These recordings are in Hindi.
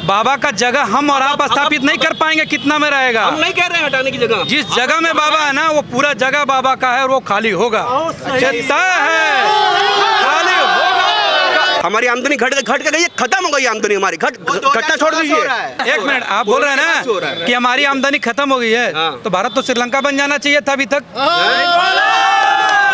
बाबा का जगह हम और आप स्थापित नहीं कर पाएंगे, कितना में रहेगा। हम नहीं कह रहे हैं हटाने की जगह, जिस जगह में बाबा है ना वो पूरा जगह बाबा का है और वो खाली होगा, तय है, खाली होगा। हमारी आमदनी घट के गई है, खत्म हो गई आमदनी हमारी, घटना छोड़ दीजिए। एक मिनट, आप बोल रहे हैं ना कि हमारी आमदनी खत्म हो गई है, तो भारत तो श्रीलंका बन जाना चाहिए था अभी तक।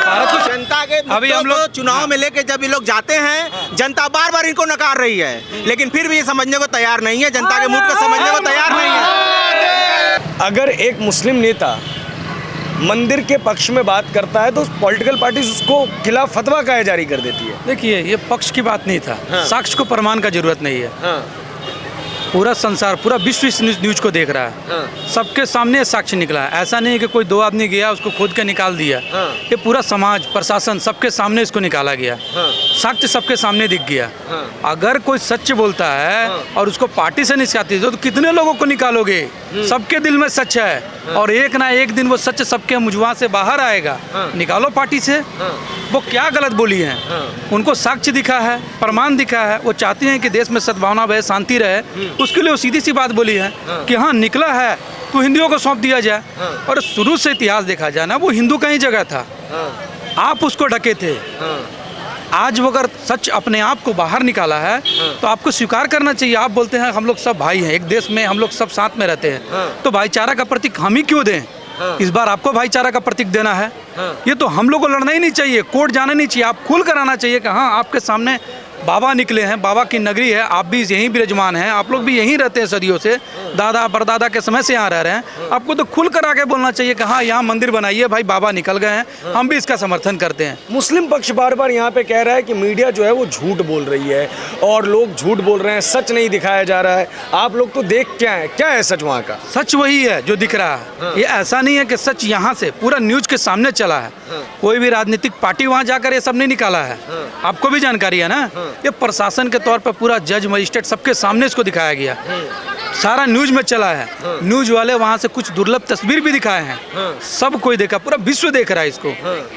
भारत तो जनता के अभी हम लोग चुनाव में लेके जब ये लोग जाते हैं, जनता बार बार इनको नकार रही है, लेकिन फिर भी ये समझने को तैयार नहीं है, जनता के मूड को समझने को तैयार नहीं है। अगर एक मुस्लिम नेता मंदिर के पक्ष में बात करता है तो पॉलिटिकल पार्टीज उसको खिलाफ फतवा काहे जारी कर देती है। देखिए, ये पक्ष की बात नहीं था, साक्ष्य को प्रमाण का जरूरत नहीं है। पूरा संसार, पूरा विश्व इस न्यूज को देख रहा है, सबके सामने साक्ष्य निकला है। ऐसा नहीं है कि कोई दो आदमी गया उसको खोद के निकाल दिया, ये पूरा समाज, प्रशासन, सबके सामने इसको निकाला गया, साक्ष्य सबके सामने दिख गया। अगर कोई सच बोलता है और उसको पार्टी से निकालती है तो कितने लोगों को निकालोगे? सबके दिल में सच है और एक ना एक दिन वो सच सबके मुंह से बाहर आएगा, निकालो पार्टी से। वो क्या गलत बोली है, उनको साक्ष्य दिखा है, प्रमाण दिखा है, वो चाहती हैं कि देश में सद्भावना रहे, शांति रहे, उसके लिए वो सीधी सी बात बोली है कि हाँ निकला है तो हिंदुओं को सौंप दिया जाए। और शुरू से इतिहास देखा जाए ना, वो हिंदू का ही जगह था, आप उसको ढके थे। आज वो अगर सच अपने आप को बाहर निकाला है तो आपको स्वीकार करना चाहिए। आप बोलते हैं हम लोग सब भाई हैं, एक देश में हम लोग सब साथ में रहते हैं, तो भाईचारा का प्रतीक हम ही क्यों दें? इस बार आपको भाईचारा का प्रतीक देना है, ये तो हम लोग को लड़ना ही नहीं चाहिए, कोर्ट जाना नहीं चाहिए, आप खुल कर आना चाहिए कि हाँ आपके सामने बाबा निकले हैं, बाबा की नगरी है, आप भी यहीं विराजमान हैं, आप लोग भी यहीं रहते हैं सदियों से, दादा परदादा के समय से यहाँ रह रहे हैं। आपको तो खुल कर आके बोलना चाहिए कि हाँ यहाँ मंदिर बनाइए भाई, बाबा निकल गए हैं, हम भी इसका समर्थन करते हैं। मुस्लिम पक्ष बार बार यहाँ पे कह रहा है कि मीडिया जो है वो झूठ बोल रही है और लोग झूठ बोल रहे हैं, सच नहीं दिखाया जा रहा है। आप लोग तो देख क्या है सच वहाँ का? सच वही है जो दिख रहा है, ये ऐसा नहीं है कि सच यहाँ से पूरा न्यूज के सामने चला है, कोई भी राजनीतिक पार्टी वहाँ जाकर ये सब नहीं निकाला है, आपको भी जानकारी है ना। ये प्रशासन के तौर पर पूरा जज मजिस्ट्रेट सबके सामने इसको दिखाया गया, सारा न्यूज में चला है, न्यूज वाले वहाँ से कुछ दुर्लभ तस्वीर भी दिखाए हैं, सब कोई देखा, पूरा विश्व देख रहा है इसको,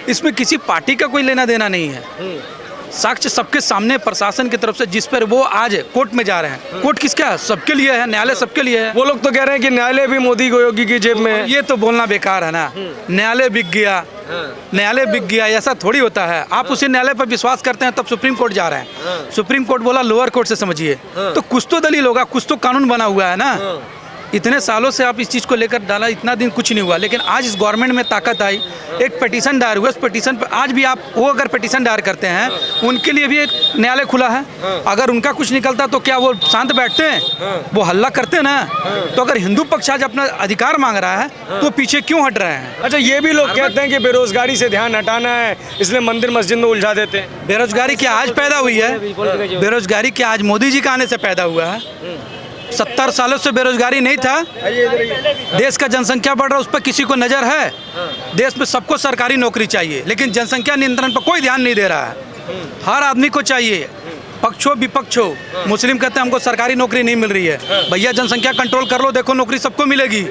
इसमें किसी पार्टी का कोई लेना देना नहीं है। साक्ष्य सबके सामने प्रशासन की तरफ से, जिस पर वो आज कोर्ट में जा रहे हैं, कोर्ट किसका है? सबके लिए है, न्यायालय सबके लिए है। वो लोग तो कह रहे हैं कि न्यायालय भी मोदी योगी की जेब में है। ये तो बोलना बेकार है ना, न्यायालय बिक गया, न्यायालय बिक गया, ऐसा थोड़ी होता है। आप उसी न्यायालय पर विश्वास करते हैं तब सुप्रीम कोर्ट जा रहे हैं, सुप्रीम कोर्ट बोला लोअर कोर्ट से समझिए, तो कुछ तो दलील होगा, कुछ तो कानून बना हुआ है ना। इतने सालों से आप इस चीज़ को लेकर डाला, इतना दिन कुछ नहीं हुआ, लेकिन आज इस गवर्नमेंट में ताकत आई, एक पिटीशन दायर हुआ, उस पिटीशन पर आज भी आप वो अगर पिटीशन दायर करते हैं, उनके लिए भी एक न्यायालय खुला है। अगर उनका कुछ निकलता तो क्या वो शांत बैठते हैं? वो हल्ला करते हैं ना। तो अगर हिंदू पक्ष आज अपना अधिकार मांग रहा है तो पीछे क्यों हट रहे हैं? अच्छा, ये भी लोग कहते हैं कि बेरोजगारी से ध्यान हटाना है, इसलिए मंदिर मस्जिद में उलझा देते हैं। बेरोजगारी क्या आज पैदा हुई है? बेरोजगारी क्या आज मोदी जी के आने से पैदा हुआ है? 70 सालों से बेरोजगारी नहीं था। देश का जनसंख्या बढ़ रहा है, उस पर किसी को नजर है? देश में सबको सरकारी नौकरी चाहिए, लेकिन जनसंख्या नियंत्रण पर कोई ध्यान नहीं दे रहा है। हर आदमी को चाहिए, पक्ष हो विपक्ष हो। मुस्लिम कहते हैं हमको सरकारी नौकरी नहीं मिल रही है, भैया जनसंख्या कंट्रोल कर लो, देखो नौकरी सबको मिलेगी।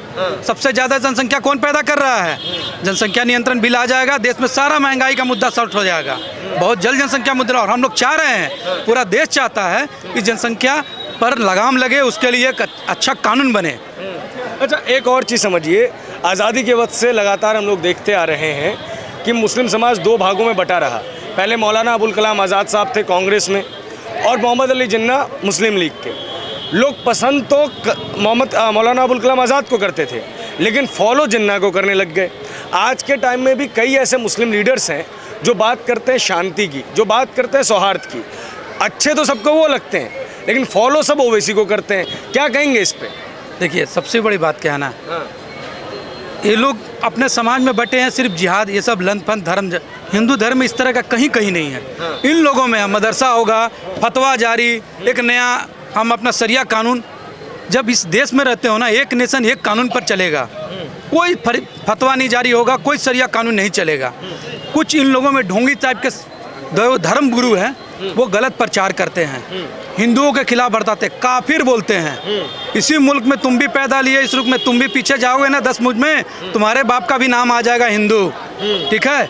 सबसे ज्यादा जनसंख्या कौन पैदा कर रहा है? जनसंख्या नियंत्रण बिल आ जाएगा, देश में सारा महंगाई का मुद्दा सॉल्व हो जाएगा बहुत जल्द। जनसंख्या मुद्दा, और हम लोग चाह रहे हैं, पूरा देश चाहता है कि जनसंख्या पर लगाम लगे, उसके लिए एक अच्छा कानून बने। अच्छा, एक और चीज़ समझिए, आज़ादी के वक्त से लगातार हम लोग देखते आ रहे हैं कि मुस्लिम समाज दो भागों में बटा रहा। पहले मौलाना अबुल कलाम आज़ाद साहब थे कांग्रेस में और मोहम्मद अली जिन्ना मुस्लिम लीग के। लोग पसंद तो मौलाना अबुल कलाम आज़ाद को करते थे, लेकिन फॉलो जिन्ना को करने लग गए। आज के टाइम में भी कई ऐसे मुस्लिम लीडर्स हैं जो बात करते हैं शांति की, जो बात करते हैं सौहार्द की। अच्छे तो सबको वो लगते हैं, लेकिन फॉलो सब ओवैसी को करते हैं। क्या कहेंगे इस पे? देखिए, सबसे बड़ी बात क्या है ना, ये लोग अपने समाज में बटे हैं, सिर्फ जिहाद, ये सब लंदफंद धर्म, हिंदू धर्म इस तरह का कहीं कहीं नहीं है। इन लोगों में मदरसा होगा, फतवा जारी, एक नया हम अपना शरिया कानून, जब इस देश में रहते हो ना, एक नेशन एक कानून पर चलेगा, कोई फतवा नहीं जारी होगा, कोई शरिया कानून नहीं चलेगा। कुछ इन लोगों में ढोंगी टाइप के धर्म गुरु हैं, वो गलत प्रचार करते हैं, हिंदुओं के खिलाफ बरताते, काफिर बोलते हैं। इसी मुल्क में तुम भी पैदा लिए, इस रुख में तुम भी पीछे जाओगे ना 10 मुझ में, तुम्हारे बाप का भी नाम आ जाएगा हिंदू, ठीक है।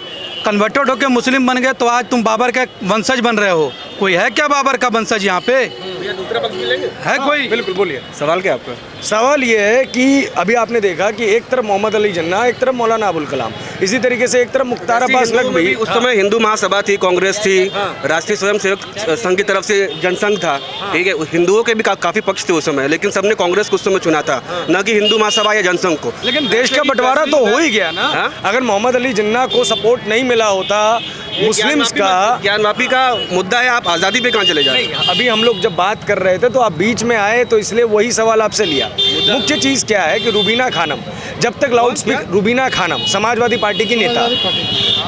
कन्वर्टेड होकर मुस्लिम बन गए तो आज तुम बाबर के वंशज बन रहे हो। कोई है क्या बाबर का वंशज यहाँ पे? दूसरा पक्ष भी लेंगे। है कोई? बिल्कुल, बोलिए। सवाल क्या आपका? सवाल ये है कि अभी आपने देखा कि एक तरफ मोहम्मद अली जिन्ना, एक तरफ मौलाना अबुल कलाम, इसी तरीके से एक तरफ मुख्तार अब्बास नकवी। उस समय हिंदू महासभा थी, कांग्रेस थी, राष्ट्रीय स्वयंसेवक संघ की तरफ से जनसंघ था, ठीक है। हिंदुओं के भी काफी पक्ष थे उस समय, लेकिन सबने कांग्रेस को उस समय चुना था, न कि हिंदू महासभा या जनसंघ को। लेकिन देश का बंटवारा तो हो ही गया ना। अगर मोहम्मद अली जिन्ना को सपोर्ट नहीं मिला होता मुस्लिम्स का, ज्ञानवापी का मुद्दा है, आप आज़ादी पे कहाँ चले जाए? अभी हम लोग जब बात कर रहे थे तो आप बीच में आए, तो इसलिए वही सवाल आपसे लिया। मुख्य चीज़ क्या है कि रुबीना खानम, जब तक loud speaker, Rubina Khanam Samajwadi Party की नेता,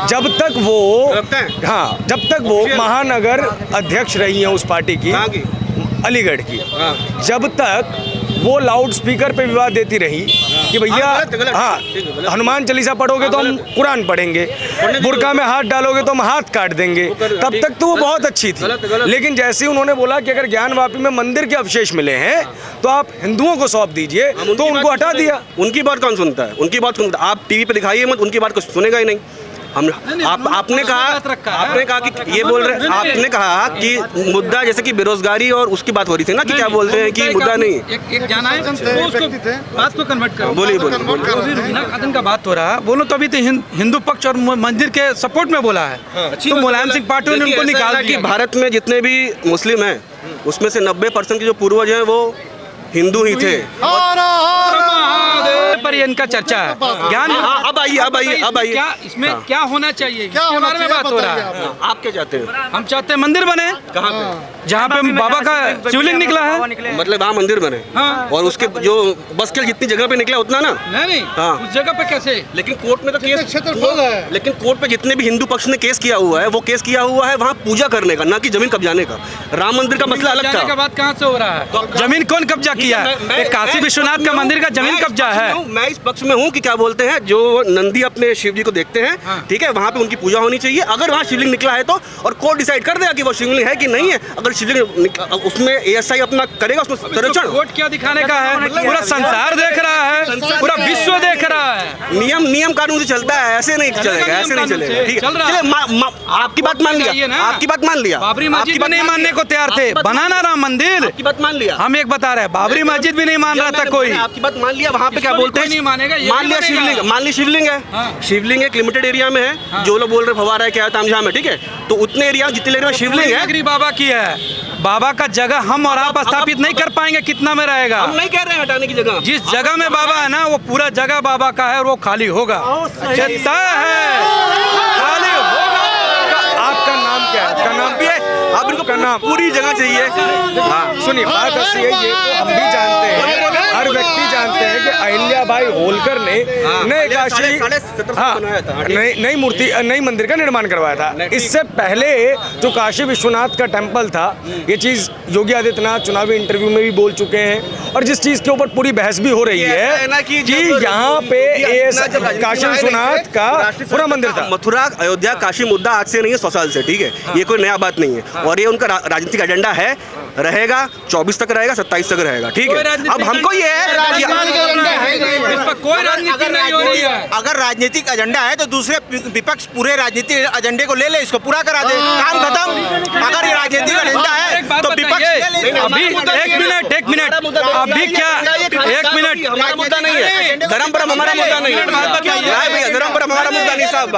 जब तक वो महानगर अध्यक्ष रही हैं उस पार्टी की, अलीगढ़ की, जब तक वो लाउड स्पीकर पे विवाद देती रही कि भैया हनुमान चालीसा पढ़ोगे तो हम कुरान पढ़ेंगे, बुर्का में हाथ डालोगे तो हम हाथ काट देंगे, तब तक तो वो बहुत अच्छी थी। लेकिन जैसे ही उन्होंने बोला कि अगर ज्ञानवापी में मंदिर के अवशेष मिले हैं तो आप हिंदुओं को सौंप दीजिए, तो उनको हटा दिया। उनकी बात कौन सुनता है? उनकी बात सुनता, आप टीवी पे दिखाइए मत, उनकी बात को सुनेगा ही नहीं। आपने कहा कि ये बोल रहे, आपने कहा कि मुद्दा जैसे कि बेरोजगारी और उसकी बात हो रही थी ना, कि क्या बोलते हैं कि मुद्दा नहीं, एक जाना है उसको बात को कन्वर्ट करो। बोलिए। रुबीना खानम का बात हो रहा, बोलो तो अभी तो हिंदू पक्ष और मंदिर के सपोर्ट में बोला है, तो मुलायम सिंह पाटिल ने उनको निकाल दिया। कि भारत में जितने भी मुस्लिम हैं उसमें से 90% के जो पूर्वज हैं वो हिंदू ही थे। पर ये इनका चर्चा है ज्ञान। अब आइए क्या इसमें क्या होना चाहिए, इसके बारे में बात हो रहा है। आप क्या चाहते हैं? हम चाहते हैं मंदिर बने, कहाँ पे? जहाँ पे बाबा का शिवलिंग निकला है, मतलब वहाँ मंदिर बने। हाँ। और उसके जो बस के जितनी जगह पे निकला उतना ना, नहीं हाँ। उस जगह पे कैसे? लेकिन कोर्ट में तो केस, लेकिन कोर्ट पे जितने भी हिंदू पक्ष ने केस किया हुआ है, वो केस किया हुआ है वहाँ पूजा करने का, ना कि जमीन कब्जाने का। राम मंदिर का मसला अलग था। बात कहाँ से हो रहा है? जमीन कौन कब्जा किया है? काशी विश्वनाथ का मंदिर का जमीन कब्जा है। मैं इस पक्ष में हूँ कि क्या बोलते हैं, जो नंदी अपने शिव जी को देखते हैं, ठीक है, वहाँ पे उनकी पूजा होनी चाहिए। अगर वहाँ शिवलिंग निकला है तो, और कोर्ट डिसाइड कर देगा कि वो शिवलिंग है कि नहीं है। अगर शिवलिंग उसमें ASI अपना करेगा, उसमें सर्वेक्षण। कोर्ट क्या दिखाने का है? पूरा संसार देख रहा है, पूरा विश्व देख रहा है। नियम कानून से चलता है, ऐसे नहीं चलेगा, ऐसे नहीं चलेगा। ठीक है, आपकी बात मान लिया, आपकी बात मान लिया। बाबरी मस्जिद भी नहीं मानने को तैयार थे, बनाना राम मंदिर। आपकी बात मान लिया। हम एक बता रहे हैं, बाबरी मस्जिद भी नहीं मान रहा था कोई। आपकी बात मान लिया। वहाँ पे क्या बोलते हैं? नहीं मानेगा। मान लिया शिवलिंग, मान ली शिवलिंग है, शिवलिंग एक लिमिटेड एरिया में है। जो लोग बोल रहे फवारा है क्या तामझाम है, ठीक है, तो उतने एरिया जितने एरिया में शिवलिंग है, बाबा की है। बाबा का जगह हम और आप स्थापित नहीं कर पाएंगे, कितना में रहेगा? हम नहीं कह रहे हैं हटाने की जगह। जिस जगह में बाबा है ना, वो पूरा जगह बाबा का है और वो खाली होगा, चलता है, खाली होगा। आपका नाम क्या है? आपका नाम भी है? आप इनको का नाम पूरी जगह चाहिए। हाँ सुनिए, बात ऐसी है, ये तो हम भी जानते हैं, हर व्यक्ति जानते हैं कि अहिल्याबाई होलकर ने नए काशी नई मूर्ति, नई मंदिर का निर्माण करवाया था। इससे पहले जो काशी विश्वनाथ का टेम्पल था, ये चीज़ योगी आदित्यनाथ चुनावी इंटरव्यू में भी बोल चुके हैं, और जिस चीज़ के ऊपर पूरी बहस भी हो रही है कि यहाँ पे काशी विश्वनाथ का पूरा मंदिर था। मथुरा अयोध्या काशी मुद्दा आज से नहीं है, 100 साल से, ठीक है, ये कोई नया बात नहीं है। और ये उनका राजनीतिक एजेंडा है, रहेगा 24 तक रहेगा, 27 तक रहेगा, ठीक है। अब हमको ये है कि कोई राजनीति नहीं हो रही है। अगर राजनीतिक एजेंडा है तो दूसरे विपक्ष पूरे राजनीतिक एजेंडे को ले ले, इसको पूरा करा दे, काम खत्म। अगर ये राजनीतिक एजेंडा है तो विपक्ष अभी एक मिनट अभी क्या, एक मिनट, हमारा मुद्दा नहीं है, धर्म पर हमारा मुद्दा नहीं है भैया, धर्म पर हमारा मुद्दा नहीं साहब।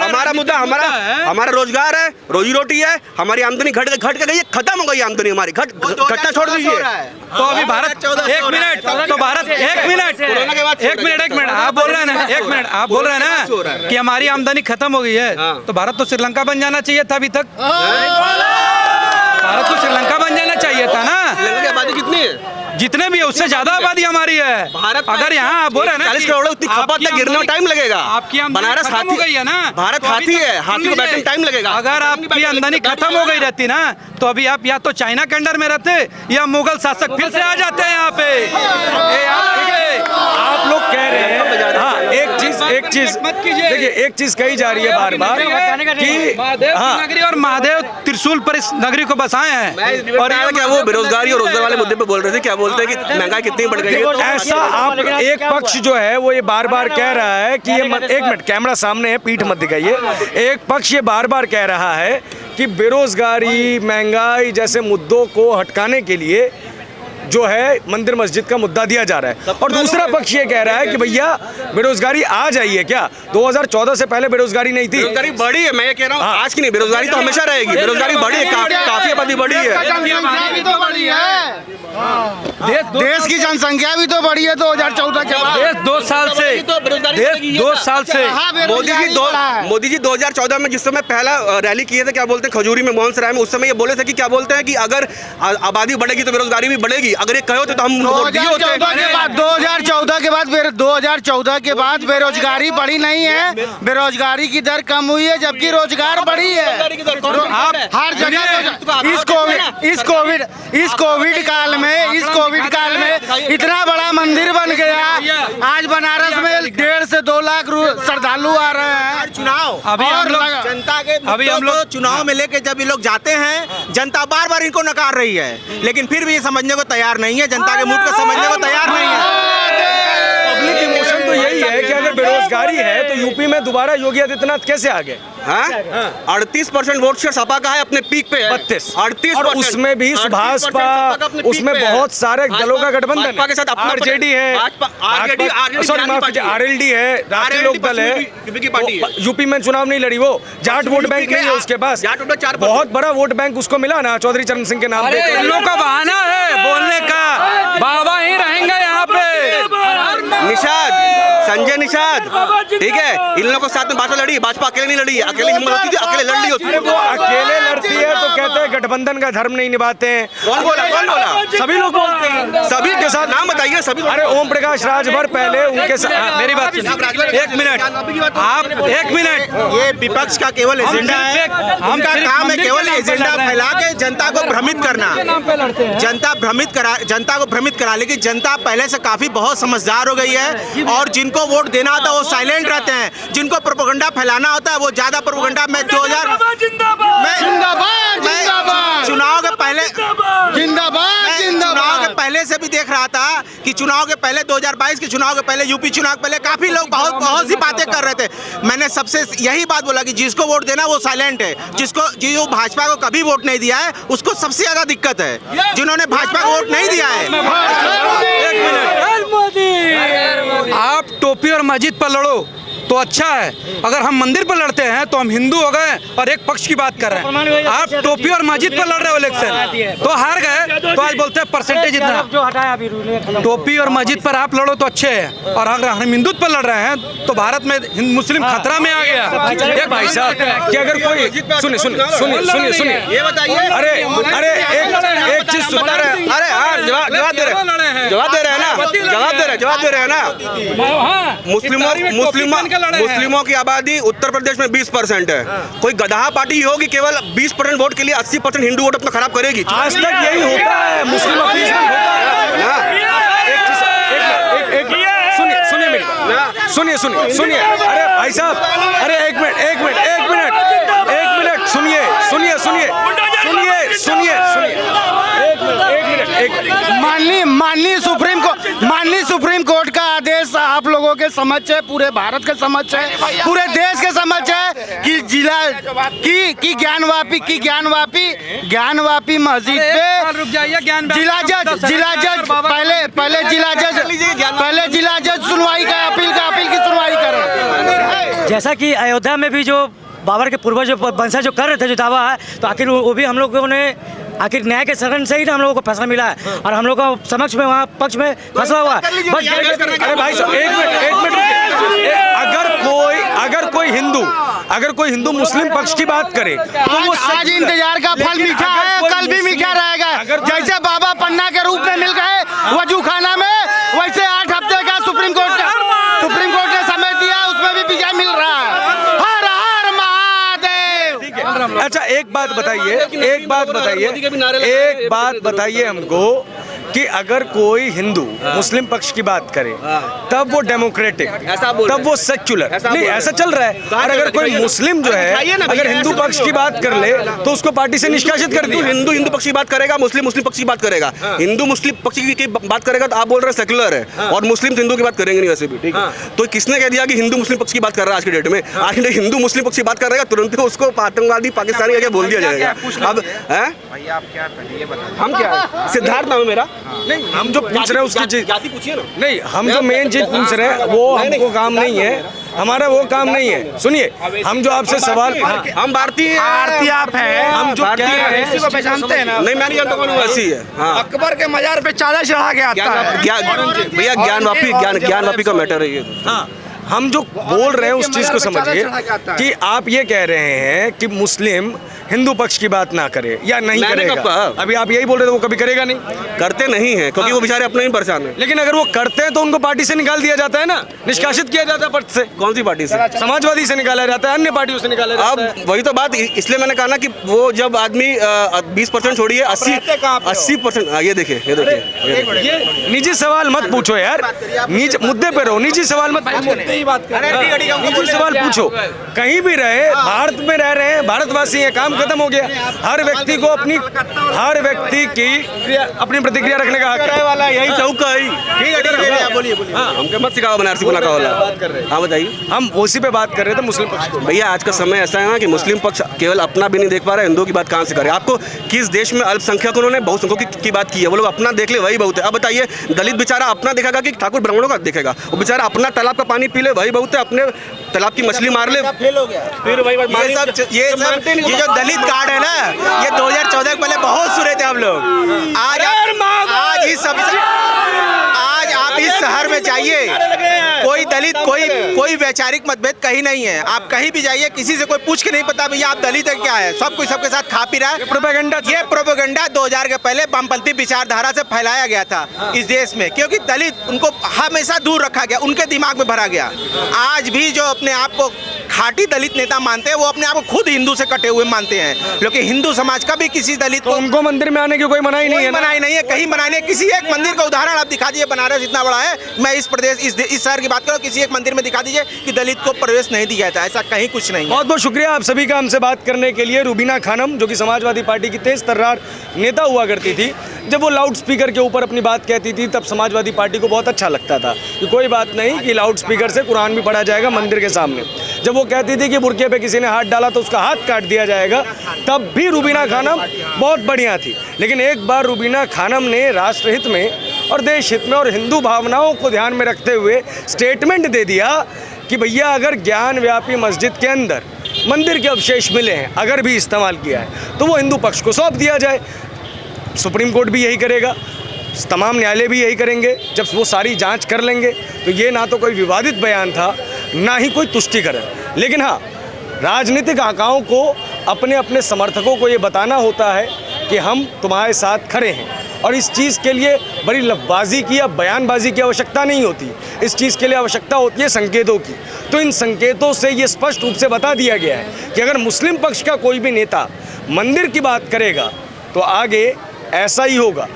हमारा मुद्दा हमारा रोजगार है, रोजी रोटी है, हमारी आमदनी घट के गई है, खत्म हो गई आमदनी हमारी, घटना छोड़ दीजिए। तो अभी भारत, एक मिनट, तो भारत, एक मिनट आप बोल रहे हैं ना, एक मिनट आप बोल रहे हैं ना कि हमारी आमदनी खत्म हो गई है, तो भारत तो श्रीलंका बन जाना चाहिए था अभी तक। भारत तो श्रीलंका बन जाना चाहिए था ना। श्रीलंका की आबादी कितनी है? जितने भी है उससे ज्यादा आबादी हमारी है। अगर यहाँ आप बोल रहे हैं ना 40 करोड़ उतनी खपत तक गिरने में टाइम लगेगा। आपकी बनारस खत्म हो गई है ना, भारत हाथी है, हाथी को बैठने में टाइम लगेगा। अगर आपकी आमदनी खत्म हो गई रहती ना, तो अभी आप या तो चाइना के अंडर में रहते या मुगल शासक फिर से आ जाते हैं यहाँ पे। आप लोग कह रहे हैं, हाँ एक चीज देखिए, एक चीज कही जा रही है बार बार कि नगरी और महादेव त्रिशूल पर इस नगरी को बसाए हैं। और क्या वो बेरोजगारी और रोजगार वाले मुद्दे पे बोल रहे थे, क्या बोलते हैं कि महंगाई कितनी बढ़ गई है? ऐसा आप एक पक्ष जो है वो ये बार बार कह रहा है कि ये एक मिनट, कैमरा सामने है, पीठ मत दिखाइए। एक पक्ष ये बार बार कह रहा है कि बेरोजगारी, महंगाई जैसे मुद्दों को हटकाने के लिए जो है मंदिर मस्जिद का मुद्दा दिया जा रहा है। और दूसरा पक्ष ये कह रहा है कि भैया बेरोजगारी आ जाइए। क्या 2014 से पहले बेरोजगारी नहीं थी? बेरोजगारी बढ़ी है, मैं ये कह रहा हूँ आज की नहीं, बेरोजगारी तो हमेशा रहेगी। बेरोजगारी बढ़ी है, काफी आबादी बढ़ी है। भी तो बढ़ी है, देश की जनसंख्या भी तो बढ़ी है 2014 के बाद। देश 2 साल से मोदी जी 2014 में जिस समय पहला रैली किए थे, क्या बोलते हैं, खजूरी में, मोहन सराय में, उस समय ये बोले थे कि क्या बोलते हैं कि अगर आबादी बढ़ेगी तो बेरोजगारी भी बढ़ेगी। अगर ये कहे होते तो हम 2014 के बाद बेरोजगारी बढ़ी नहीं है, बेरोजगारी की दर कम हुई है, जबकि रोजगार बढ़ी है। हर जगह इस कोविड काल में इतना बड़ा मंदिर बन गया। आज बनारस में 1.5 से 2 लाख श्रद्धालु आ रहे हैं। चुनाव जनता के मुद्दों को चुनाव में लेके जब ये लोग जाते हैं, जनता बार बार इनको नकार रही है, लेकिन फिर भी ये समझने को तैयार नहीं है, जनता के मूड को समझने को तैयार नहीं है। पब्लिक इमोशन तो यही है कि अगर बेरोजगारी है तो यूपी में दोबारा योगी आदित्यनाथ कैसे आ गए? 38% वोट शेयर सपा का है अपने पीक पे, 38। और उसमें भी भाजपा, उसमें बहुत सारे दलों का गठबंधन के साथ आरजेडी है, आरएलडी है, राष्ट्रीय लोक दल है। यूपी में चुनाव नहीं लड़ी वो, जाट वोट बैंक नहीं है उसके पास, बहुत बड़ा वोट बैंक उसको मिला ना चौधरी चरण सिंह के नाम पे। इन लोगों का बहाना है बोलने का, बाबा ही रहेंगे यहाँ पे। संजय निषाद, ठीक है, इन लोगों के साथ में भाजपा लड़ी, भाजपा अकेले नहीं लड़ी, अकेले हिम्मत होती थी, अकेले लड़ ली होती है। वो अकेले लड़ती है तो कहते हैं गठबंधन का धर्म नहीं निभाते हैं। कौन बोला? सभी लोग बोलते हैं, सभी के साथ नाम बताइए। सभी अरे ओम प्रकाश राजभर पहले उनके साथ। मेरी बात सुनिए, 1 मिनट, आप 1 मिनट। ये विपक्ष का केवल एजेंडा है, उनका काम है केवल एजेंडा फैला के जनता को भ्रमित करना, जनता को भ्रमित करा। लेकिन जनता पहले से काफी बहुत समझदार हो गई है, और जिनको वोट देना होता है वो साइलेंट रहते हैं, जिनको प्रोपेगेंडा फैलाना होता है वो ज्यादा प्रोपेगेंडा। मैं चुनाव के पहले चुनाव के पहले से भी देख रहा था कि चुनाव के पहले 2022 के चुनाव के पहले, यूपी चुनाव के पहले काफी लोग बहुत सी बातें कर रहे थे। मैंने सबसे यही बात बोला कि जिसको वोट देना वो साइलेंट है, जो भाजपा को कभी वोट नहीं दिया है उसको सबसे ज्यादा दिक्कत है। जिन्होंने भाजपा को वोट नहीं दिया है, आप टोपी और मस्जिद पर लड़ो तो अच्छा है, अगर हम मंदिर पर लड़ते हैं तो हम हिंदू हो गए और एक पक्ष की बात कर रहे हैं। आप टोपी और मस्जिद पर लड़ रहे हो इलेक्शन तो हार गए, तो आज बोलते हैं परसेंटेज इतना। जो हटाया अभी टोपी और मस्जिद पर आप लड़ो तो अच्छे है, और अगर हम हिंदुत्व पर लड़ रहे हैं तो भारत में मुस्लिम खतरा में आ गया। एक भाई साहब कि अगर कोई सुनिए ये बताइए। अरे एक चीज सुन रहे हैं, अरे यार जवाब दे रहे हैं ना। मुस्लिमों की आबादी उत्तर प्रदेश में 20% है। कोई गधा पार्टी होगी केवल 20% वोट के लिए 80% हिंदू वोट अपना खराब करेगी। आज तक यही होता है, मुस्लिम अपीसमेंट होता है। सुनिए अरे भाई साहब, अरे एक मिनट सुनिए माननीय सुप्रीम कोर्ट का आदेश आप लोगों के समझ है, पूरे भारत के समझ है, पूरे देश के समझ है कि ज्ञानवापी मस्जिद पे जिला जज सुनवाई का अपील की सुनवाई करे। जैसा कि अयोध्या में भी जो बाबर के पूर्वज वंशज जो कर रहे थे जो दावा है, तो आखिर वो भी हम लोगों ने आखिर न्याय के शरण से ही हम लोगों को फैसला मिला है, और हम लोग का समक्ष में वहाँ पक्ष में फैसला हुआ है। बस अरे भाई साहब एक मिनट अगर कोई हिंदू मुस्लिम पक्ष की बात करे तो वो आज इंतजार का फल मीठा है, कल भी मीठा रहेगा। जैसे बाबा पन्ना के रूप में मिल गए वजू खाना में, वैसे 8 हफ्ते का सुप्रीम कोर्ट ने समय दिया, उसमें भी विजय मिल रहा है। हर हर महादेव। अच्छा एक बात बताइए हमको कि अगर कोई हिंदू मुस्लिम पक्ष की बात करे तब वो डेमोक्रेटिक, ऐसा बोल रहे तब वो सेक्युलर, नहीं ऐसा चल रहा है। और अगर कोई मुस्लिम जो है अगर हिंदू पक्ष की बात कर ले तो उसको पार्टी से निष्कासित कर दिया। हिंदू हिंदू पक्ष की बात करेगा, मुस्लिम मुस्लिम पक्ष की बात करेगा। हिंदू मुस्लिम पक्ष की बात करेगा तो आप बोल रहे हैं सेक्युलर है, और मुस्लिम हिंदू की बात करेंगे नहीं वैसे भी, ठीक है। तो किसने कह दिया कि हिंदू मुस्लिम पक्ष की बात कर रहा है आज की डेट में? आज की हिंदू मुस्लिम पक्ष की बात कर रहेगा तुरंत ही उसको आतंकवादी पाकिस्तानी करके बोल दिया जाएगा। अब हम क्या, सिद्धार्थ नाम है मेरा। नहीं, हम जो पूछ रहे हैं उसकी चीज जाति पूछिए ना। नहीं, हम जो मेन चीज पूछ रहे हैं वो हमको काम नहीं है, हमारा वो काम नहीं है। सुनिए, हम जो आपसे सवाल, हम भारतीय आप हैं, हम जो कह रहे हैं इसी को पहचानते हैं ना। नहीं, मैं नहीं जानता कौन हूँ, ऐसी है। हाँ, अकबर के मजार पे चादर चढ़ा के आता है। भैया ज्ञानवापी का मैटर है ये। हाँ, हम जो बोल रहे हैं उस चीज को समझिए कि आप ये कह रहे हैं कि मुस्लिम हिंदू पक्ष की बात ना करे या नहीं मैंने कब करेगा। कहा? अभी आप यही बोल रहे थे वो कभी करेगा नहीं, करते नहीं है क्योंकि वो बेचारे अपने ही परेशान है। लेकिन अगर वो करते हैं तो उनको पार्टी से निकाल दिया जाता है ना, निष्कासित किया जाता है पद से। कौन सी पार्टी से? समाजवादी से निकाला जाता है, अन्य पार्टियों से निकाला जाता है। अब वही तो बात, इसलिए मैंने कहा ना कि वो जब आदमी 20% छोड़िए 80%, ये देखिए ये निजी सवाल मत पूछो यार, निजी मुद्दे पे रहो, निजी सवाल मत पूछो, निजी सवाल पूछो। कहीं भी रहे, भारत में रह रहे हैं, भारतवासी हैं, काम खत्म हो गया। हर व्यक्ति को अपनी अपनी प्रतिक्रिया रखने का हक है। वाला यही चौका है। ठीक है, बोलिए। हाँ, हमको मत सिखाओ बनारसी पुना का वाला। हाँ बताइए। हम उसी पे बात कर रहे थे, मुस्लिम पक्ष को। भैया आज का समय ऐसा है ना कि मुस्लिम पक्ष केवल अपना भी नहीं देख पा रहा है, हिंदुओं की बात कहाँ से करे? आपको किस देश में अल्पसंख्यकों ने बहुसंख्यकों की बात की है? वो लोग अपना देख ले वही बहुत है। अब बताइए, दलित बेचारा अपना देखेगा कि ठाकुर ब्राह्मणों का देखेगा? वो बेचारा अपना तालाब का पानी पी ले वही बहुत है, अपने तालाब की मछली मार ले फेल हो गया। फिर वही ये जो दलित कार्ड है ना, ये 2014 के पहले बहुत सुने थे हम लोग। आज आप इस शहर में जाइए, कोई दलित कोई वैचारिक मतभेद कहीं नहीं है। आप कहीं भी जाइए, किसी से कोई पूछ के नहीं पता भैया आप दलित है क्या है, सब कोई सबके साथ खा पी रहा है। प्रोपेगेंडा 2000 के पहले वामपंथी विचारधारा से फैलाया गया था इस देश में, क्योंकि दलित उनको हमेशा दूर रखा गया, उनके दिमाग में भरा गया। आज भी जो अपने आप को खाटी दलित नेता मानते हैं वो अपने आप को खुद हिंदू से कटे हुए मानते हैं, क्योंकि हिंदू समाज का भी किसी दलित तो उनको मंदिर में आने की कोई मनाही नहीं है, मनाही नहीं है। कहीं मनाही नहीं, किसी एक मंदिर का उदाहरण आप दिखा दीजिए, बनारस इतना बड़ा है, मैं इस प्रदेश इस शहर की बात करूं, किसी एक मंदिर में दिखा दीजिए कि दलित को प्रवेश नहीं दिया जाता, ऐसा कहीं कुछ नहीं है। बहुत बहुत शुक्रिया आप सभी का हमसे बात करने के लिए। रूबीना खानम जो कि समाजवादी पार्टी की तेज तर्रार नेता हुआ करती थी, जब वो लाउड स्पीकर के ऊपर अपनी बात कहती थी तब समाजवादी पार्टी को बहुत अच्छा लगता था कि कोई बात नहीं कि लाउड स्पीकर से कुरान भी पढ़ा जाएगा मंदिर के सामने। जब वो कहती थी कि बुर्के पे किसी ने हाथ डाला तो उसका हाथ काट दिया जाएगा, तब भी रूबीना खानम बहुत बढ़िया थी। लेकिन एक बार रूबीना खानम ने राष्ट्रहित में और देश हित में और हिंदू भावनाओं को ध्यान में रखते हुए स्टेटमेंट दे दिया कि भैया अगर ज्ञान व्यापी मस्जिद के अंदर मंदिर के अवशेष मिले हैं, अगर भी इस्तेमाल किया है तो वो हिंदू पक्ष को सौंप दिया जाए। सुप्रीम कोर्ट भी यही करेगा, तमाम न्यायालय भी यही करेंगे। जब वो सारी जांच कर लेंगे तो ये ना तो कोई विवादित बयान था, ना ही कोई तुष्टिकरण। लेकिन हाँ, राजनीतिक आकाओं को अपने अपने समर्थकों को ये बताना होता है कि हम तुम्हारे साथ खड़े हैं, और इस चीज़ के लिए बड़ी लफ्ज़बाजी की या बयानबाजी की आवश्यकता नहीं होती। इस चीज़ के लिए आवश्यकता होती है संकेतों की। तो इन संकेतों से ये स्पष्ट रूप से बता दिया गया है कि अगर मुस्लिम पक्ष का कोई भी नेता मंदिर की बात करेगा तो आगे ऐसा ही होगा।